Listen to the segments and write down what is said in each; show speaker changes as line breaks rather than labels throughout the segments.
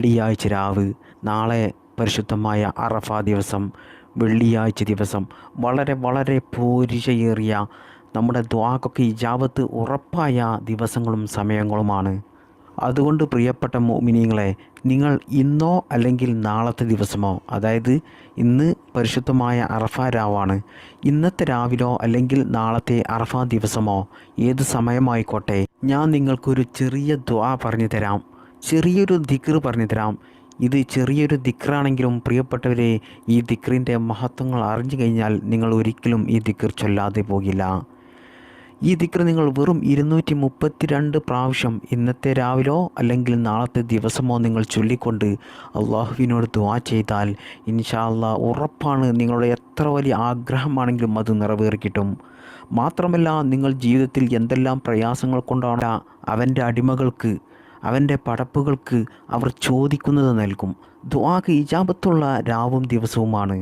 വെള്ളിയാഴ്ച രാവ്, നാളെ പരിശുദ്ധമായ അറഫ ദിവസം, വെള്ളിയാഴ്ച ദിവസം വളരെ വളരെ പോരിശയേറിയ നമ്മുടെ ദുആക്കൊക്കെ ഇജാബത്ത് ഉറപ്പായ ദിവസങ്ങളും സമയങ്ങളുമാണ്. അതുകൊണ്ട് പ്രിയപ്പെട്ട മുഅ്മിനീങ്ങളെ, നിങ്ങൾ ഇന്നോ അല്ലെങ്കിൽ നാളത്തെ ദിവസമോ, അതായത് ഇന്ന് പരിശുദ്ധമായ അറഫ രാവാണ്, ഇന്നത്തെ രാവിലോ അല്ലെങ്കിൽ നാളത്തെ അറഫ ദിവസമോ ഏത് സമയമായിക്കോട്ടെ, ഞാൻ നിങ്ങൾക്കൊരു ചെറിയ ദുആ പറഞ്ഞു തരാം, ചെറിയൊരു ദിക്ർ പറഞ്ഞു തരാം. ഇത് ചെറിയൊരു ദിക്റാണെങ്കിലും പ്രിയപ്പെട്ടവരെ, ഈ ദിക്റിൻ്റെ മഹത്വങ്ങൾ അറിഞ്ഞു കഴിഞ്ഞാൽ നിങ്ങൾ ഒരിക്കലും ഈ ദിക്ർ ചൊല്ലാതെ പോകില്ല. ഈ ദിക്ർ നിങ്ങൾ വെറും 232 പ്രാവശ്യം ഇന്നത്തെ രാവിലോ അല്ലെങ്കിൽ നാളത്തെ ദിവസമോ നിങ്ങൾ ചൊല്ലിക്കൊണ്ട് അള്ളാഹുവിനോട് ദുആ ചെയ്താൽ ഇൻഷാ അല്ലാഹ് ഉറപ്പാണ് നിങ്ങളുടെ എത്ര വലിയ ആഗ്രഹമാണെങ്കിലും അത് നിറവേറിക്കിട്ടും. മാത്രമല്ല, നിങ്ങൾ ജീവിതത്തിൽ എന്തെല്ലാം പ്രയാസങ്ങൾ കൊണ്ടാണ് അവൻ്റെ അടിമകൾക്ക്, അവൻ്റെ പടപ്പുകൾക്ക് അവർ ചോദിക്കുന്നത് നൽകും. ദുആക്ക് ഇജാബത്തുള്ള രാവും ദിവസവുമാണ്.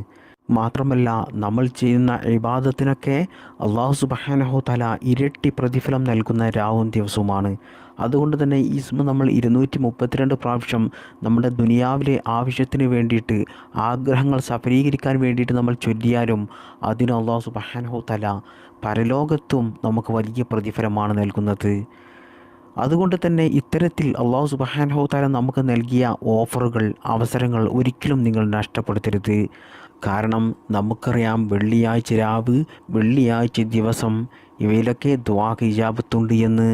മാത്രമല്ല, നമ്മൾ ചെയ്യുന്ന ഇബാദത്തിനൊക്കെ അള്ളാഹു സുബ്ഹാനഹു തആല ഇരട്ടി പ്രതിഫലം നൽകുന്ന രാവും ദിവസവുമാണ്. അതുകൊണ്ട് തന്നെ ഈ ഇസ്മ നമ്മൾ 232 പ്രാവശ്യം നമ്മുടെ ദുനിയാവിലെ ആവശ്യത്തിന് വേണ്ടിയിട്ട്, ആഗ്രഹങ്ങൾ സഫലീകരിക്കാൻ വേണ്ടിയിട്ട് നമ്മൾ ചൊല്ലിയാലും അതിന് അള്ളാഹു സുബ്ഹാനഹു തആല പരലോകത്തും നമുക്ക് വലിയ പ്രതിഫലമാണ് നൽകുന്നത്. അതുകൊണ്ട് തന്നെ ഇത്തരത്തിൽ അള്ളാഹു സുബ്ഹാനഹു തആല നമുക്ക് നൽകിയ ഓഫറുകൾ, അവസരങ്ങൾ ഒരിക്കലും നിങ്ങൾ നഷ്ടപ്പെടുത്തരുത്. കാരണം നമുക്കറിയാം, വെള്ളിയാഴ്ച രാവ്, വെള്ളിയാഴ്ച ദിവസം ഇവയിലൊക്കെ ദുആക്ക് ഇജാബത്തുണ്ട് എന്ന്.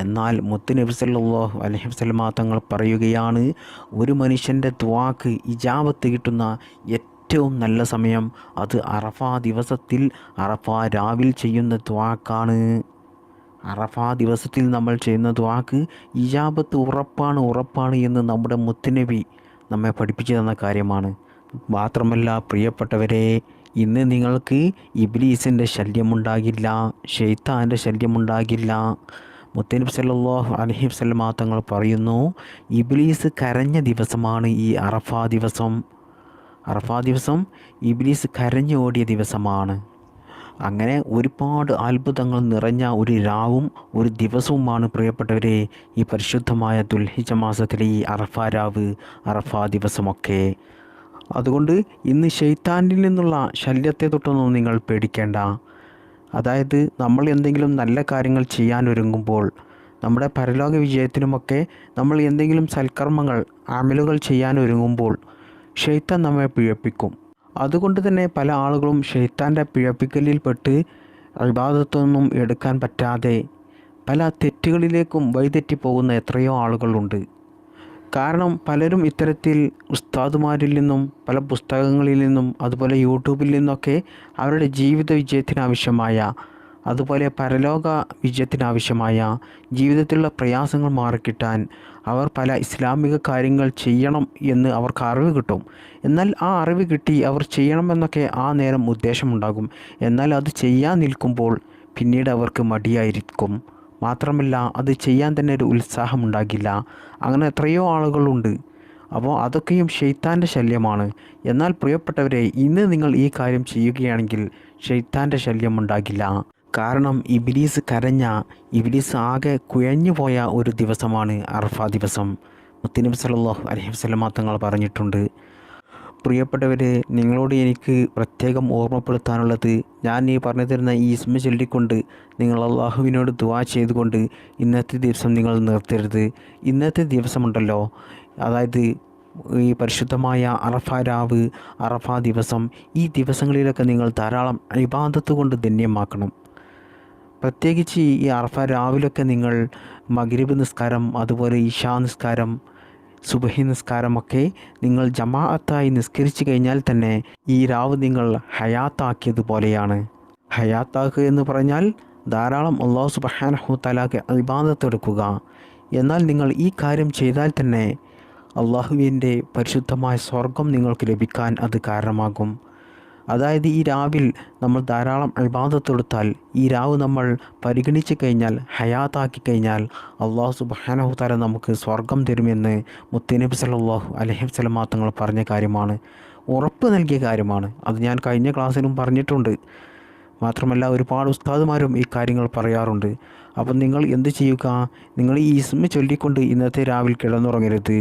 എന്നാൽ മുത്തുനബി സല്ലല്ലാഹു അലൈഹി വസല്ലമ തങ്ങൾ പറയുകയാണ്, ഒരു മനുഷ്യൻ്റെ ദുആക്ക് ഇജാബത്ത് കിട്ടുന്ന ഏറ്റവും നല്ല സമയം അത് അറഫ ദിവസത്തിൽ, അറഫ രാവിൽ ചെയ്യുന്ന ദുആക്കാണ്. അറഫ ദിവസത്തിൽ നമ്മൾ ചെയ്യുന്ന ദുആക്ക് ഇജാബത്ത് ഉറപ്പാണ് എന്ന് നമ്മുടെ മുത്തുനബി നമ്മെ പഠിപ്പിച്ചു തന്ന കാര്യമാണ്. മാത്രമല്ല പ്രിയപ്പെട്ടവരെ, ഇന്ന് നിങ്ങൾക്ക് ഇബ്ലീസിൻ്റെ ശല്യമുണ്ടാകില്ല, ശൈത്താൻ്റെ ശല്യമുണ്ടാകില്ല. മുത്തനബി സല്ലല്ലാഹു അലൈഹി വസല്ലമ തങ്ങൾ പറയുന്നു, ഇബ്ലീസ് കരഞ്ഞ ദിവസമാണ് ഈ അറഫ ദിവസം. അറഫ ദിവസം ഇബ്ലീസ് കരഞ്ഞോടിയ ദിവസമാണ്. അങ്ങനെ ഒരുപാട് അത്ഭുതങ്ങൾ നിറഞ്ഞ ഒരു രാവും ഒരു ദിവസവുമാണ് പ്രിയപ്പെട്ടവരെ ഈ പരിശുദ്ധമായ ദുൽഹിജ്ജ മാസത്തിലെ ഈ അറഫ രാവ്, അറഫ ദിവസമൊക്കെ. അതുകൊണ്ട് ഇന്ന് ശൈത്താനിൽ നിന്നുള്ള ശല്യത്തെ തൊട്ടൊന്നും നിങ്ങൾ പേടിക്കേണ്ട. അതായത് നമ്മൾ എന്തെങ്കിലും നല്ല കാര്യങ്ങൾ ചെയ്യാനൊരുങ്ങുമ്പോൾ, നമ്മുടെ പരലോക വിജയത്തിനുമൊക്കെ നമ്മൾ എന്തെങ്കിലും സൽക്കർമ്മങ്ങൾ, അമലുകൾ ചെയ്യാനൊരുങ്ങുമ്പോൾ ശൈത്താൻ നമ്മെ പിഴപ്പിക്കും. അതുകൊണ്ട് തന്നെ പല ആളുകളും ശൈത്താൻ്റെ പിഴപ്പിക്കലിൽപ്പെട്ട് ഇബാദത്തൊന്നും എടുക്കാൻ പറ്റാതെ പല തെറ്റുകളിലേക്കും വഴിതെറ്റിപ്പോകുന്ന എത്രയോ ആളുകളുണ്ട്. കാരണം പലരും ഇത്തരത്തിൽ ഉസ്താദുമാരിൽ നിന്നും, പല പുസ്തകങ്ങളിൽ നിന്നും, അതുപോലെ യൂട്യൂബിൽ നിന്നൊക്കെ അവരുടെ ജീവിത വിജയത്തിനാവശ്യമായ, അതുപോലെ പരലോക വിജയത്തിനാവശ്യമായ, ജീവിതത്തിലുള്ള പ്രയാസങ്ങൾ മാറിക്കിട്ടാൻ അവർ പല ഇസ്ലാമിക കാര്യങ്ങൾ ചെയ്യണം എന്ന് അവർക്ക് അറിവ് കിട്ടും. എന്നാൽ ആ അറിവ് കിട്ടി അവർ ചെയ്യണമെന്നൊക്കെ ആ നേരം ഉദ്ദേശമുണ്ടാകും. എന്നാൽ അത് ചെയ്യാൻ നിൽക്കുമ്പോൾ പിന്നീട് അവർക്ക് മടിയായിരിക്കും. മാത്രമല്ല, അത് ചെയ്യാൻ തന്നെ ഒരു ഉത്സാഹമുണ്ടാകില്ല. അങ്ങനെ എത്രയോ ആളുകളുണ്ട്. അപ്പോൾ അതൊക്കെയും ശൈത്താൻ്റെ ശല്യമാണ്. എന്നാൽ പ്രിയപ്പെട്ടവരെ, ഇന്ന് നിങ്ങൾ ഈ കാര്യം ചെയ്യുകയാണെങ്കിൽ ശൈത്താൻ്റെ ശല്യം ഉണ്ടാകില്ല. കാരണം ഇബ്ലീസ് കരഞ്ഞ, ഇബ്ലീസ് ആകെ കുഴഞ്ഞു പോയ ഒരു ദിവസമാണ് അറഫ ദിവസം. മുത്തുനബി സല്ലല്ലാഹു അലൈഹി വസല്ലമ തങ്ങൾ പറഞ്ഞിട്ടുണ്ട്. പ്രിയപ്പെട്ടവരെ, നിങ്ങളോട് എനിക്ക് പ്രത്യേകം ഓർമ്മപ്പെടുത്താനുള്ളത്, ഞാൻ ഈ പറഞ്ഞു തരുന്ന ഈ ഇസ്മ ചൊല്ലിക്കൊണ്ട് നിങ്ങൾ അള്ളാഹുവിനോട് ദുആ ചെയ്തുകൊണ്ട് ഇന്നത്തെ ദിവസം നിങ്ങൾ നിർത്തരുത്. ഇന്നത്തെ ദിവസമുണ്ടല്ലോ, അതായത് ഈ പരിശുദ്ധമായ അറഫ രാവ്, അറഫ ദിവസം, ഈ ദിവസങ്ങളിലൊക്കെ നിങ്ങൾ ധാരാളം ഇബാദത്ത് കൊണ്ട് ധന്യമാക്കണം. പ്രത്യേകിച്ച് ഈ അറഫ രാവിലൊക്കെ നിങ്ങൾ മഗ്രിബ് നിസ്കാരം, അതുപോലെ ഇശാ നിസ്കാരം, സുബഹി നിസ്കാരമൊക്കെ നിങ്ങൾ ജമാഅത്തായി നിസ്കരിച്ചു കഴിഞ്ഞാൽ തന്നെ ഈ രാവ് നിങ്ങൾ ഹയാത്താക്കിയതുപോലെയാണ്. ഹയാത്താക്കുക എന്ന് പറഞ്ഞാൽ ധാരാളം അല്ലാഹു സുബ്ഹാനഹു തആലക്ക് ഇബാദത്ത് എടുക്കുക. എന്നാൽ നിങ്ങൾ ഈ കാര്യം ചെയ്താൽ തന്നെ അള്ളാഹുവിൻ്റെ പരിശുദ്ധമായ സ്വർഗം നിങ്ങൾക്ക് ലഭിക്കാൻ അത് കാരണമാകും. അതായത് ഈ രാവിൽ നമ്മൾ ധാരാളം ഇബാദത്ത് എടുത്താൽ, ഈ രാവ് നമ്മൾ പരിഗണിച്ച് കഴിഞ്ഞാൽ, ഹയാത്താക്കി കഴിഞ്ഞാൽ അള്ളാഹു സുബ്ഹാനഹു തആല നമുക്ക് സ്വർഗം തരുമെന്ന് മുത്തുനബി സല്ലല്ലാഹു അലൈഹി വസല്ലമ തങ്ങൾ പറഞ്ഞ കാര്യമാണ്, ഉറപ്പ് നൽകിയ കാര്യമാണ്. അത് ഞാൻ കഴിഞ്ഞ ക്ലാസ്സിലും പറഞ്ഞിട്ടുണ്ട്. മാത്രമല്ല ഒരുപാട് ഉസ്താദുമാരും ഈ കാര്യങ്ങൾ പറയാറുണ്ട്. അപ്പം നിങ്ങൾ എന്ത് ചെയ്യുക, നിങ്ങൾ ഈ ഇസ്മ ചൊല്ലിക്കൊണ്ട് ഇന്നത്തെ രാവിൽ കിടന്നുറങ്ങരുത്.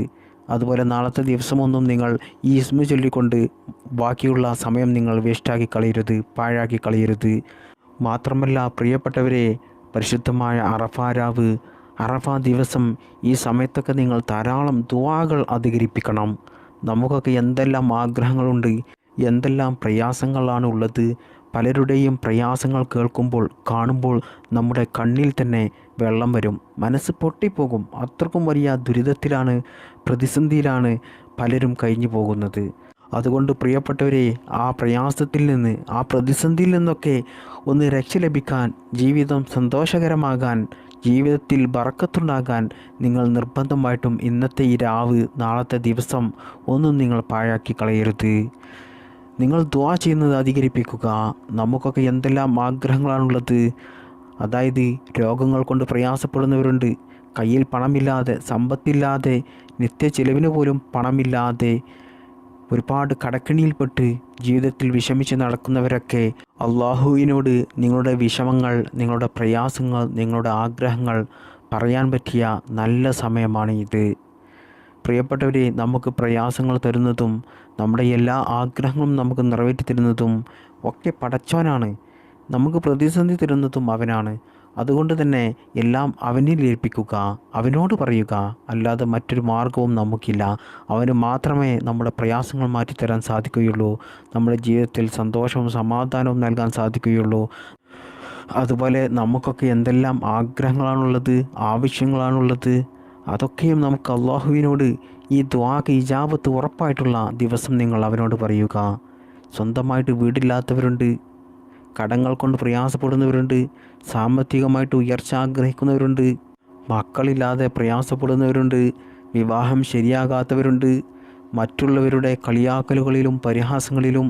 അതുപോലെ നാളത്തെ ദിവസമൊന്നും നിങ്ങൾ ഈ ഇസ്മു ചൊല്ലിക്കൊണ്ട് ബാക്കിയുള്ള സമയം നിങ്ങൾ വേസ്റ്റാക്കി കളയരുത്, പാഴാക്കി കളയരുത്. മാത്രമല്ല പ്രിയപ്പെട്ടവരെ, പരിശുദ്ധമായ അറഫാ അറഫാ ദിവസം ഈ സമയത്തൊക്കെ നിങ്ങൾ ധാരാളം ദുആകൾ അധികരിപ്പിക്കണം. നമുക്കൊക്കെ എന്തെല്ലാം ആഗ്രഹങ്ങളുണ്ട്, എന്തെല്ലാം പ്രയാസങ്ങളാണ് ഉള്ളത്. പലരുടെയും പ്രയാസങ്ങൾ കേൾക്കുമ്പോൾ കാണുമ്പോൾ നമ്മുടെ കണ്ണിൽ തന്നെ വെള്ളം വരും, മനസ്സ് പൊട്ടിപ്പോകും. അത്രക്കും വലിയ ദുരിതത്തിലാണ്, പ്രതിസന്ധിയിലാണ് പലരും കഴിഞ്ഞു പോകുന്നത്. അതുകൊണ്ട് പ്രിയപ്പെട്ടവരെ, ആ പ്രയാസത്തിൽ നിന്ന്, ആ പ്രതിസന്ധിയിൽ നിന്നൊക്കെ ഒന്ന് രക്ഷ ലഭിക്കാൻ, ജീവിതം സന്തോഷകരമാകാൻ, ജീവിതത്തിൽ ബറക്കത്തുണ്ടാകാൻ നിങ്ങൾ നിർബന്ധമായിട്ടും ഇന്നത്തെ ഈ രാവ്, നാളത്തെ ദിവസം ഒന്നും നിങ്ങൾ പാഴാക്കി കളയരുത്. നിങ്ങൾ ദുആ ചെയ്യുന്നത് അധികരിപ്പിക്കുക. നമുക്കൊക്കെ എന്തെല്ലാം ആഗ്രഹങ്ങളാണുള്ളത്. അതായത് രോഗങ്ങൾ കൊണ്ട് പ്രയാസപ്പെടുന്നവരുണ്ട്, കയ്യിൽ പണമില്ലാതെ, സമ്പത്തില്ലാതെ, നിത്യ ചിലവിന് പോലും പണമില്ലാതെ, ഒരുപാട് കടക്കെണിയിൽപ്പെട്ട് ജീവിതത്തിൽ വിഷമിച്ച് നടക്കുന്നവരൊക്കെ അള്ളാഹുവിനോട് നിങ്ങളുടെ വിഷമങ്ങൾ, നിങ്ങളുടെ പ്രയാസങ്ങൾ, നിങ്ങളുടെ ആഗ്രഹങ്ങൾ പറയാൻ പറ്റിയ നല്ല സമയമാണ് ഇത്. പ്രിയപ്പെട്ടവരെ, നമുക്ക് പ്രയാസങ്ങൾ തരുന്നതും നമ്മുടെ എല്ലാ ആഗ്രഹങ്ങളും നമുക്ക് നിറവേറ്റി തരുന്നതും ഒക്കെ പടച്ചവനാണ്. നമുക്ക് പ്രതിസന്ധി തരുന്നതും അവനാണ്. അതുകൊണ്ട് തന്നെ എല്ലാം അവനിൽ ഏൽപ്പിക്കുക, അവനോട് പറയുക. അല്ലാതെ മറ്റൊരു മാർഗവും നമുക്കില്ല. അവന് മാത്രമേ നമ്മുടെ പ്രയാസങ്ങൾ മാറ്റിത്തരാൻ സാധിക്കുകയുള്ളൂ, നമ്മുടെ ജീവിതത്തിൽ സന്തോഷവും സമാധാനവും നൽകാൻ സാധിക്കുകയുള്ളൂ. അതുപോലെ നമുക്കൊക്കെ എന്തെല്ലാം ആഗ്രഹങ്ങളാണുള്ളത്, ആവശ്യങ്ങളാണുള്ളത്, അതൊക്കെയും നമുക്ക് അള്ളാഹുവിനോട് ഈ ദുആക്ക് ഇജാബത്ത് ഉറപ്പായിട്ടുള്ള ദിവസം നിങ്ങൾ അവനോട് പറയുക. സ്വന്തമായിട്ട് വീടില്ലാത്തവരുണ്ട്, കടങ്ങൾ കൊണ്ട് പ്രയാസപ്പെടുന്നവരുണ്ട്, സാമ്പത്തികമായിട്ട് ഉയർച്ച ആഗ്രഹിക്കുന്നവരുണ്ട്, മക്കളില്ലാതെ പ്രയാസപ്പെടുന്നവരുണ്ട്, വിവാഹം ശരിയാകാത്തവരുണ്ട്, മറ്റുള്ളവരുടെ കളിയാക്കലുകളിലും പരിഹാസങ്ങളിലും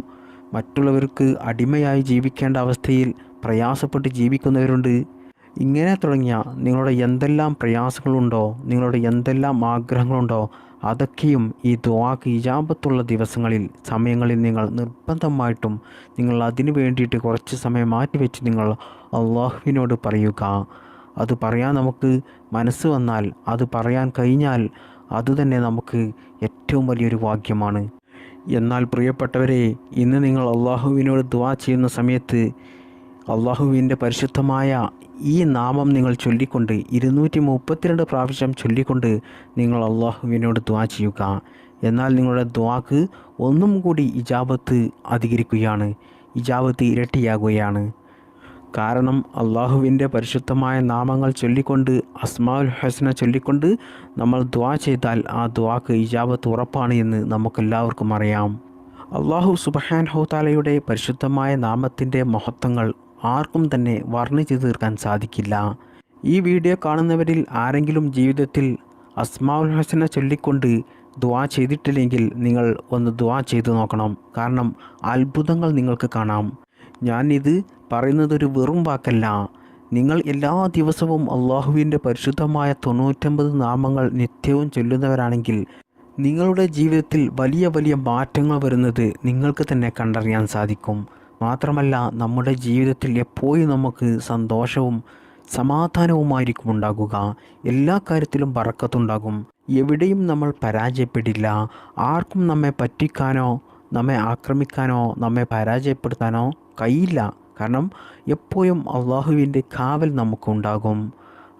മറ്റുള്ളവർക്ക് അടിമയായി ജീവിക്കേണ്ട അവസ്ഥയിൽ പ്രയാസപ്പെട്ട് ജീവിക്കുന്നവരുണ്ട്. ഇങ്ങനെ തുടങ്ങിയ നിങ്ങളുടെ എന്തെല്ലാം പ്രയാസങ്ങളുണ്ടോ, നിങ്ങളുടെ എന്തെല്ലാം ആഗ്രഹങ്ങളുണ്ടോ, അതൊക്കെയും ഈ ദുആക്ക് ഇജാബത്തുള്ള ദിവസങ്ങളിൽ, സമയങ്ങളിൽ നിങ്ങൾ നിർബന്ധമായിട്ടും നിങ്ങൾ അതിനു വേണ്ടിയിട്ട് കുറച്ച് സമയം മാറ്റിവെച്ച് നിങ്ങൾ അള്ളാഹുവിനോട് പറയുക. അത് പറയാൻ നമുക്ക് മനസ്സ് വന്നാൽ, അത് പറയാൻ കഴിഞ്ഞാൽ അതുതന്നെ നമുക്ക് ഏറ്റവും വലിയൊരു ഭാഗ്യമാണ്. എന്നാൽ പ്രിയപ്പെട്ടവരെ, ഇന്ന് നിങ്ങൾ അള്ളാഹുവിനോട് ദുആ ചെയ്യുന്ന സമയത്ത് അള്ളാഹുവിൻ്റെ പരിശുദ്ധമായ ഈ നാമം നിങ്ങൾ ചൊല്ലിക്കൊണ്ട് 232 പ്രാവശ്യം ചൊല്ലിക്കൊണ്ട് നിങ്ങൾ അള്ളാഹുവിനോട് ദുആ ചെയ്യുക. എന്നാൽ നിങ്ങളുടെ ദുആക്ക് ഒന്നും കൂടി ഇജാബത്ത് അധികരിക്കുകയാണ്, ഇജാബത്ത് ഇരട്ടിയാകുകയാണ്. കാരണം അള്ളാഹുവിൻ്റെ പരിശുദ്ധമായ നാമങ്ങൾ ചൊല്ലിക്കൊണ്ട്, അസ്മാഉൽ ഹുസ്ന ചൊല്ലിക്കൊണ്ട് നമ്മൾ ദുആ ചെയ്താൽ ആ ദുആക്ക് ഇജാബത്ത് ഉറപ്പാണ് എന്ന് നമുക്കെല്ലാവർക്കും അറിയാം. അള്ളാഹു സുബ്ഹാനഹു തആലയുടെ പരിശുദ്ധമായ നാമത്തിൻ്റെ മഹത്വങ്ങൾ ആർക്കും തന്നെ വർണ്ണിച്ചു തീർക്കാൻ സാധിക്കില്ല. ഈ വീഡിയോ കാണുന്നവരിൽ ആരെങ്കിലും ജീവിതത്തിൽ അസ്മാഉൽ ഹുസ്ന ചൊല്ലിക്കൊണ്ട് ദുആ ചെയ്തിട്ടില്ലെങ്കിൽ നിങ്ങൾ ഒന്ന് ദുആ ചെയ്തു നോക്കണം. കാരണം അത്ഭുതങ്ങൾ നിങ്ങൾക്ക് കാണാം. ഞാൻ ഇത് പറയുന്നതൊരു വെറും വാക്കല്ല. നിങ്ങൾ എല്ലാ ദിവസവും അള്ളാഹുവിൻ്റെ പരിശുദ്ധമായ 99 നാമങ്ങൾ നിത്യവും ചൊല്ലുന്നവരാണെങ്കിൽ നിങ്ങളുടെ ജീവിതത്തിൽ വലിയ വലിയ മാറ്റങ്ങൾ വരുന്നത് നിങ്ങൾക്ക് തന്നെ കണ്ടറിയാൻ സാധിക്കും. മാത്രമല്ല, നമ്മുടെ ജീവിതത്തിൽ എപ്പോഴും നമുക്ക് സന്തോഷവും സമാധാനവുമായിരിക്കും ഉണ്ടാകുക. എല്ലാ കാര്യത്തിലും ബറക്കത്തുണ്ടാകും. എവിടെയും നമ്മൾ പരാജയപ്പെടില്ല. ആർക്കും നമ്മെ പറ്റിക്കാനോ, നമ്മെ ആക്രമിക്കാനോ, നമ്മെ പരാജയപ്പെടുത്താനോ കഴിയില്ല. കാരണം എപ്പോഴും അള്ളാഹുവിൻ്റെ കാവൽ നമുക്കുണ്ടാകും.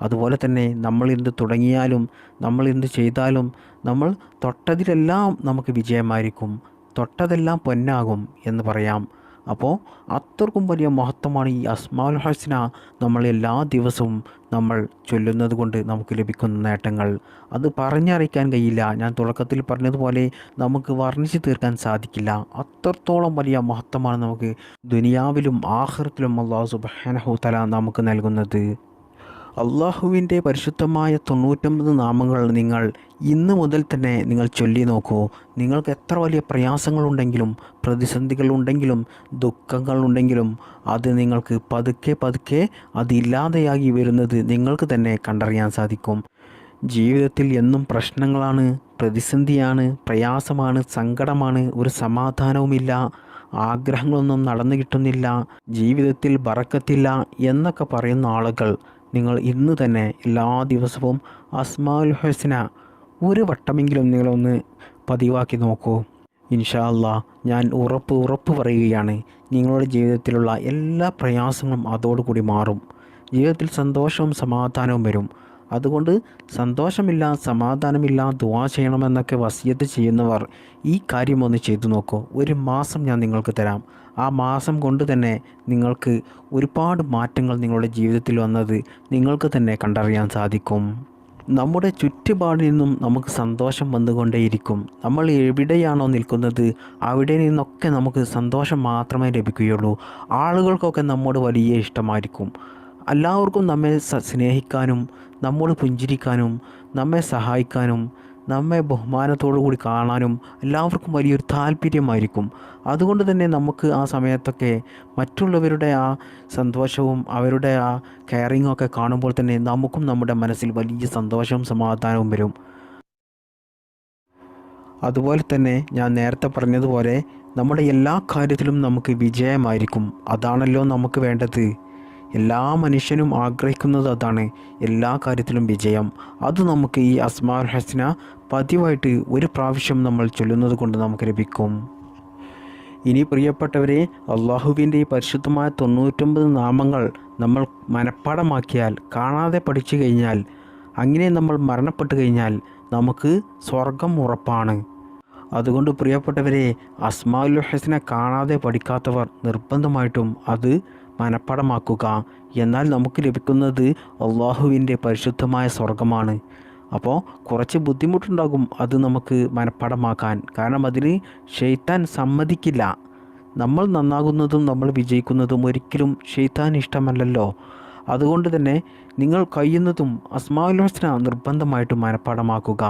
അതുപോലെ തന്നെ നമ്മൾ എന്ത് തുടങ്ങിയാലും, നമ്മൾ എന്ത് ചെയ്താലും, നമ്മൾ തൊട്ടതിലെല്ലാം നമുക്ക് വിജയമായിരിക്കും, തൊട്ടതെല്ലാം പൊന്നാകും എന്ന് പറയാം. അപ്പോൾ അത്രക്കും വലിയ മഹത്വമാണ് ഈ അസ്മാഉൽ ഹുസ്ന നമ്മൾ എല്ലാ ദിവസവും നമ്മൾ ചൊല്ലുന്നത് കൊണ്ട് നമുക്ക് ലഭിക്കുന്ന നേട്ടങ്ങൾ. അത് പറഞ്ഞറിയിക്കാൻ കഴിയില്ല. ഞാൻ തുടക്കത്തിൽ പറഞ്ഞതുപോലെ നമുക്ക് വർണ്ണിച്ചു തീർക്കാൻ സാധിക്കില്ല. അത്രത്തോളം വലിയ മഹത്വമാണ് നമുക്ക് ദുനിയാവിലും ആഖിറത്തിലും അല്ലാഹു സുബ്ഹാനഹു തആല നമുക്ക് നൽകുന്നത്. അള്ളാഹുവിൻ്റെ പരിശുദ്ധമായ 99 നാമങ്ങൾ നിങ്ങൾ ഇന്ന് മുതൽ തന്നെ നിങ്ങൾ ചൊല്ലി നോക്കൂ. നിങ്ങൾക്ക് എത്ര വലിയ പ്രയാസങ്ങളുണ്ടെങ്കിലും, പ്രതിസന്ധികളുണ്ടെങ്കിലും, ദുഃഖങ്ങളുണ്ടെങ്കിലും അത് നിങ്ങൾക്ക് പതുക്കെ പതുക്കെ അതില്ലാതെയായി വരുന്നത് നിങ്ങൾക്ക് തന്നെ കണ്ടറിയാൻ സാധിക്കും. ജീവിതത്തിൽ എന്നും പ്രശ്നങ്ങളാണ്, പ്രതിസന്ധിയാണ്, പ്രയാസമാണ്, സങ്കടമാണ്, ഒരു സമാധാനവുമില്ല, ആഗ്രഹങ്ങളൊന്നും നടന്നു കിട്ടുന്നില്ല, ജീവിതത്തിൽ ബറക്കത്തില്ല എന്നൊക്കെ പറയുന്ന ആളുകൾ നിങ്ങൾ ഇന്ന് തന്നെ എല്ലാ ദിവസവും അസ്മാഉൽ ഹുസ്ന ഒരു വട്ടമെങ്കിലും നിങ്ങളൊന്ന് പതിവാക്കി നോക്കൂ. ഇൻഷാ അല്ലാ, ഞാൻ ഉറപ്പ് പറയുകയാണ്, നിങ്ങളുടെ ജീവിതത്തിലുള്ള എല്ലാ പ്രയാസങ്ങളും അതോടുകൂടി മാറും. ജീവിതത്തിൽ സന്തോഷവും സമാധാനവും വരും. അതുകൊണ്ട് സന്തോഷമില്ല, സമാധാനമില്ല, ദുആ ചെയ്യണമെന്നൊക്കെ വസിയത്ത് ചെയ്യുന്നവർ ഈ കാര്യം ഒന്ന് ചെയ്തു നോക്കൂ. ഒരു മാസം ഞാൻ നിങ്ങൾക്ക് തരാം. ആ മാസം കൊണ്ട് തന്നെ നിങ്ങൾക്ക് ഒരുപാട് മാറ്റങ്ങൾ നിങ്ങളുടെ ജീവിതത്തിൽ വന്നത് നിങ്ങൾക്ക് തന്നെ കണ്ടറിയാൻ സാധിക്കും. നമ്മുടെ ചുറ്റുപാടിൽ നിന്നും നമുക്ക് സന്തോഷം വന്നുകൊണ്ടേയിരിക്കും. നമ്മൾ എവിടെയാണോ നിൽക്കുന്നത് അവിടെ നിന്നൊക്കെ നമുക്ക് സന്തോഷം മാത്രമേ ലഭിക്കുകയുള്ളൂ. ആളുകൾക്കൊക്കെ നമ്മോട് വലിയ ഇഷ്ടമായിരിക്കും. എല്ലാവർക്കും നമ്മെ സ്നേഹിക്കാനും നമ്മോട് പുഞ്ചിരിക്കാനും നമ്മെ സഹായിക്കാനും നമ്മെ ബഹുമാനത്തോടു കൂടി കാണാനും എല്ലാവർക്കും വലിയൊരു താല്പര്യമായിരിക്കും. അതുകൊണ്ട് തന്നെ നമുക്ക് ആ സമയത്തൊക്കെ മറ്റുള്ളവരുടെ ആ സന്തോഷവും അവരുടെ ആ കെയറിങ്ങും ഒക്കെ കാണുമ്പോൾ തന്നെ നമുക്കും നമ്മുടെ മനസ്സിൽ വലിയ സന്തോഷവും സമാധാനവും വരും. അതുപോലെ തന്നെ ഞാൻ നേരത്തെ പറഞ്ഞതുപോലെ നമ്മുടെ എല്ലാ കാര്യത്തിലും നമുക്ക് വിജയമായിരിക്കും. അതാണല്ലോ നമുക്ക് വേണ്ടത്. എല്ലാ മനുഷ്യനും ആഗ്രഹിക്കുന്നത് അതാണ്, എല്ലാ കാര്യത്തിലും വിജയം. അത് നമുക്ക് ഈ അസ്മാഉൽ ഹസ്ന പതിവായിട്ട് ഒരു പ്രാവശ്യം നമ്മൾ ചൊല്ലുന്നത് കൊണ്ട് നമുക്ക് ലഭിക്കും. ഇനി പ്രിയപ്പെട്ടവരെ, അള്ളാഹുവിൻ്റെ ഈ പരിശുദ്ധമായ 99 നാമങ്ങൾ നമ്മൾ മനഃപ്പാഠമാക്കിയാൽ, കാണാതെ പഠിച്ചു കഴിഞ്ഞാൽ, അങ്ങനെ നമ്മൾ മരണപ്പെട്ടു കഴിഞ്ഞാൽ നമുക്ക് സ്വർഗം ഉറപ്പാണ്. അതുകൊണ്ട് പ്രിയപ്പെട്ടവരെ, അസ്മാഉൽ ഹസ്ന കാണാതെ പഠിക്കാത്തവർ നിർബന്ധമായിട്ടും അത് മനഃപ്പാഠമാക്കുക. എന്നാൽ നമുക്ക് ലഭിക്കുന്നത് അള്ളാഹുവിൻ്റെ പരിശുദ്ധമായ സ്വർഗമാണ്. അപ്പോൾ കുറച്ച് ബുദ്ധിമുട്ടുണ്ടാകും അത് നമുക്ക് മനഃപ്പാഠമാക്കാൻ. കാരണം അതിന് ശൈത്താൻ സമ്മതിക്കില്ല. നമ്മൾ നന്നാകുന്നതും നമ്മൾ വിജയിക്കുന്നതും ഒരിക്കലും ശൈത്താൻ ഇഷ്ടമല്ലല്ലോ. അതുകൊണ്ട് തന്നെ നിങ്ങൾ കഴിയുന്നതും അസ്മാഉൽ ഹുസ്ന നിർബന്ധമായിട്ടും മനഃപ്പാഠമാക്കുക.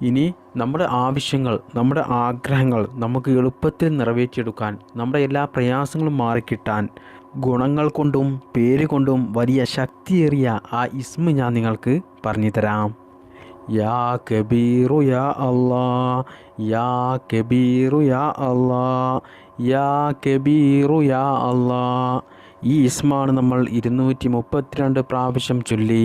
ഇനി നമ്മുടെ ആവശ്യങ്ങൾ, നമ്മുടെ ആഗ്രഹങ്ങൾ നമുക്ക് എളുപ്പത്തിൽ നിറവേറ്റിയെടുക്കാൻ, നമ്മുടെ എല്ലാ പ്രയാസങ്ങളും മാറിക്കിട്ടാൻ ഗുണങ്ങൾ കൊണ്ടും പേര് കൊണ്ടും വലിയ ശക്തിയേറിയ ആ ഇസ്മ ഞാൻ നിങ്ങൾക്ക് പറഞ്ഞു തരാം. യാ കബീറു യാ അല്ലാ, യാ കബീറു യാ അല്ലാ, യാ കബീറു യാ അല്ലാ. ഈ ഇസ്മാണ് നമ്മൾ 232 പ്രാവശ്യം ചൊല്ലി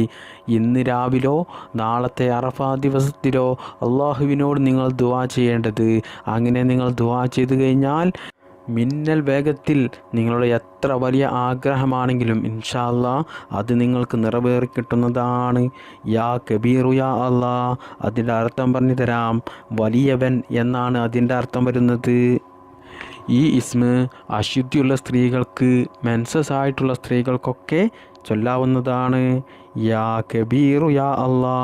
ഇന്ന് രാവിലോ നാളത്തെ അറഫാ ദിവസത്തിലോ അള്ളാഹുവിനോട് നിങ്ങൾ ദുആ ചെയ്യേണ്ടത്. അങ്ങനെ നിങ്ങൾ ദുആ ചെയ്തു കഴിഞ്ഞാൽ മിന്നൽ വേഗത്തിൽ നിങ്ങളുടെ എത്ര വലിയ ആഗ്രഹമാണെങ്കിലും ഇൻഷാ അല്ലാ അത് നിങ്ങൾക്ക് നിറവേറി കിട്ടുന്നതാണ്. യാ കബീറു യാ അല്ലാ, അതിൻ്റെ അർത്ഥം പറഞ്ഞു തരാം. വലിയവൻ എന്നാണ് അതിൻ്റെ അർത്ഥം വരുന്നത്. ഈ ഇസ്മ അശുദ്ധിയുള്ള സ്ത്രീകൾക്ക്, മെൻസസ് ആയിട്ടുള്ള സ്ത്രീകൾക്കൊക്കെ ചൊല്ലാവുന്നതാണ്. യാ കബീറു യാ അല്ലാ,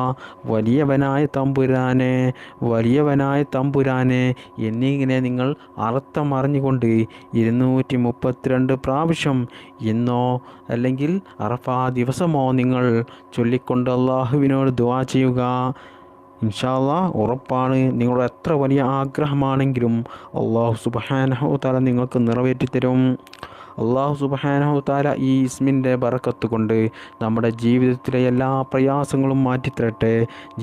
വലിയവനായ തമ്പുരാനെ, വലിയവനായ തമ്പുരാനെ എന്നിങ്ങനെ നിങ്ങൾ അർത്ഥം അറിഞ്ഞുകൊണ്ട് 232 പ്രാവശ്യം ഇന്നോ അല്ലെങ്കിൽ അറഫാ ദിവസമോ നിങ്ങൾ ചൊല്ലിക്കൊണ്ട് അള്ളാഹുവിനോട് ദുആ ചെയ്യുക. ഇൻഷാ അല്ലാഹ് ഉറപ്പാണ്, നിങ്ങളുടെ എത്ര വലിയ ആഗ്രഹമാണെങ്കിലും അള്ളാഹു സുബ്ഹാനഹു തആല നിങ്ങൾക്ക് നിറവേറ്റിത്തരും. അള്ളാഹു സുബ്ഹാനഹു തആല ഈ ഇസ്മിൻ്റെ ബറക്കത്ത് കൊണ്ട് നമ്മുടെ ജീവിതത്തിലെ എല്ലാ പ്രയാസങ്ങളും മാറ്റിത്തരട്ടെ.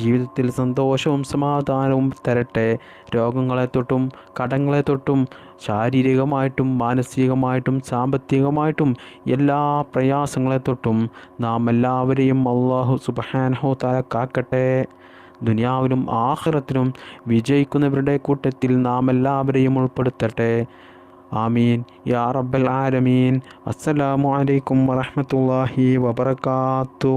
ജീവിതത്തിൽ സന്തോഷവും സമാധാനവും തരട്ടെ. രോഗങ്ങളെ തൊട്ടും കടങ്ങളെ തൊട്ടും ശാരീരികമായിട്ടും മാനസികമായിട്ടും സാമ്പത്തികമായിട്ടും എല്ലാ പ്രയാസങ്ങളെ തൊട്ടും നാം എല്ലാവരെയും അള്ളാഹു സുബ്ഹാനഹു തആല കാക്കട്ടെ. ദുനിയാവിലും ആഖിറത്തിലും വിജയിക്കുന്നവരുടെ കൂട്ടത്തിൽ നാം എല്ലാവരെയും ഉൾപ്പെടുത്തട്ടെ. ആമീൻ യാ റബ്ബൽ ആലമീൻ. അസ്സലാമു അലൈക്കും വറഹ്മത്തുള്ളാഹി വബറകാതുഹു.